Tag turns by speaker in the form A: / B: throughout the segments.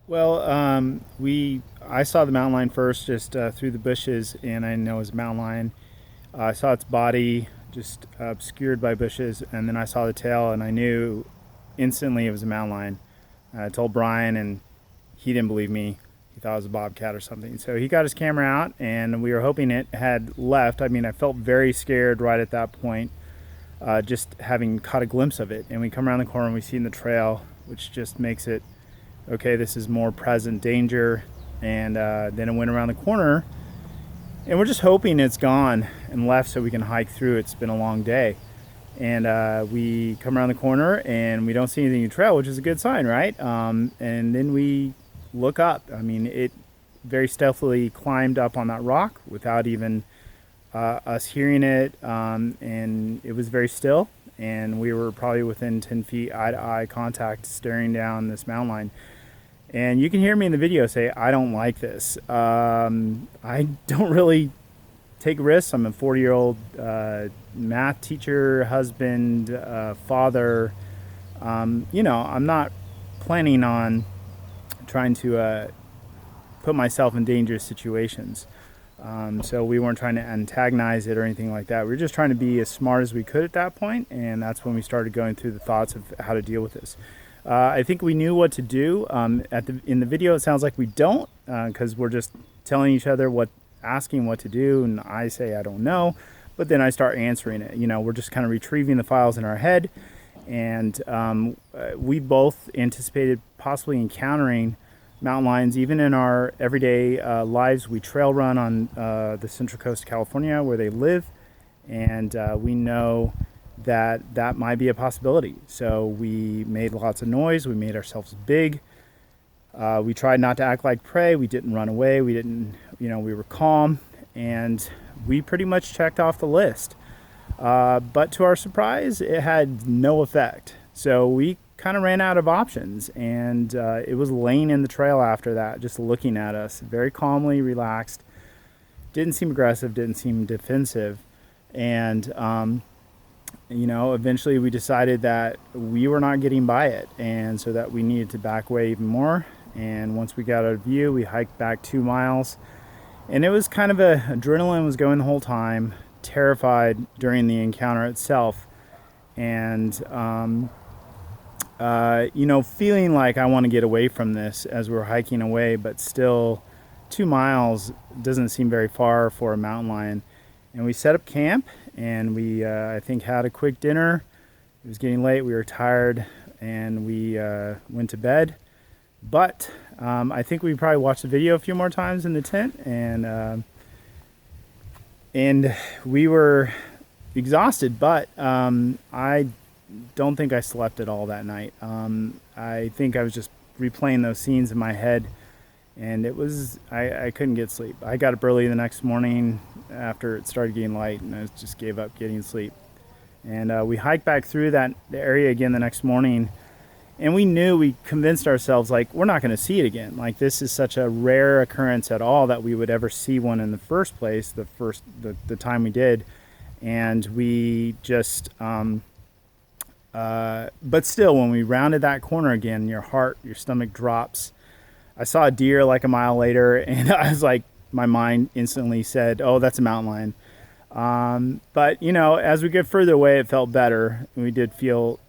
A: Well, I saw the mountain lion first, just through the bushes, and I know it was a mountain lion. I saw its body just obscured by bushes, and then I saw the tail, and I knew instantly it was a mountain lion. I told Brian, and he didn't believe me. He thought it was a bobcat or something. So he got his camera out, and we were hoping it had left. I mean, I felt very scared right at that point, just having caught a glimpse of it. And we come around the corner, and we see in the trail, which just makes it okay, this is more present danger. And then it went around the corner, and we're just hoping it's gone and left so we can hike through. It's been a long day. And we come around the corner and we don't see anything in the trail, which is a good sign, right? And then we look up. I mean, it very stealthily climbed up on that rock without even us hearing it. And it was very still. And we were probably within 10 feet eye to eye contact staring down this mountain line. And you can hear me in the video say, I don't like this. I don't really take risks. I'm a 40-year-old math teacher, husband, father. I'm not planning on trying to put myself in dangerous situations. So we weren't trying to antagonize it or anything like that. We were just trying to be as smart as we could at that point, and that's when we started going through the thoughts of how to deal with this. I think we knew what to do. In the video, it sounds like we don't, because we're just telling each other asking what to do, and I say I don't know, but then I start answering it. We're just kind of retrieving the files in our head, and we both anticipated possibly encountering mountain lions even in our everyday lives. We trail run on the Central Coast of California where they live, and we know that might be a possibility. So we made lots of noise. We made ourselves big. We tried not to act like prey. We didn't run away. We didn't, we were calm, and we pretty much checked off the list. But to our surprise, it had no effect. So we kind of ran out of options, and it was laying in the trail after that, just looking at us very calmly, relaxed. Didn't seem aggressive, didn't seem defensive. And eventually we decided that we were not getting by it, and so that we needed to back away even more. And once we got out of view, we hiked back 2 miles, and it was kind of adrenaline was going the whole time, terrified during the encounter itself, and feeling like I want to get away from this as we're hiking away, but still 2 miles doesn't seem very far for a mountain lion. And we set up camp, and we, I think, had a quick dinner. It was getting late, we were tired, and we went to bed. But I think we probably watched the video a few more times in the tent, and we were exhausted, but I don't think I slept at all that night. I think I was just replaying those scenes in my head, and I couldn't get sleep. I got up early the next morning after it started getting light, and I just gave up getting sleep. And we hiked back through the area again the next morning, and we convinced ourselves, like, we're not going to see it again. Like, this is such a rare occurrence at all that we would ever see one in the first place, the time we did. And we just but still, when we rounded that corner again, your stomach drops. I saw a deer like a mile later, and I was like, my mind instantly said, oh, that's a mountain lion. But as we get further away, it felt better. We did feel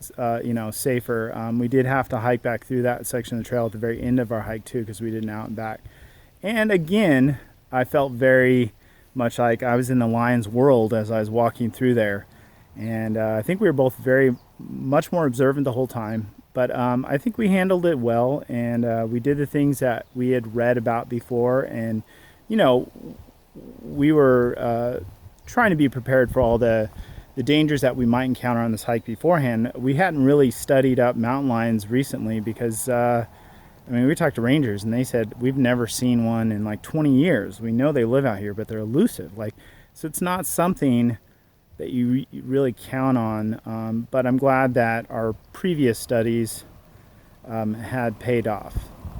A: safer. We did have to hike back through that section of the trail at the very end of our hike too, because we didn't out and back. And again, I felt very much like I was in the lion's world as I was walking through there. And I think we were both very much more observant the whole time. But I think we handled it well, and we did the things that we had read about before. And, we were trying to be prepared for all the dangers that we might encounter on this hike beforehand. We hadn't really studied up mountain lions recently because, we talked to rangers, and they said, we've never seen one in like 20 years. We know they live out here, but they're elusive. So it's not something that you really count on, but I'm glad that our previous studies had paid off.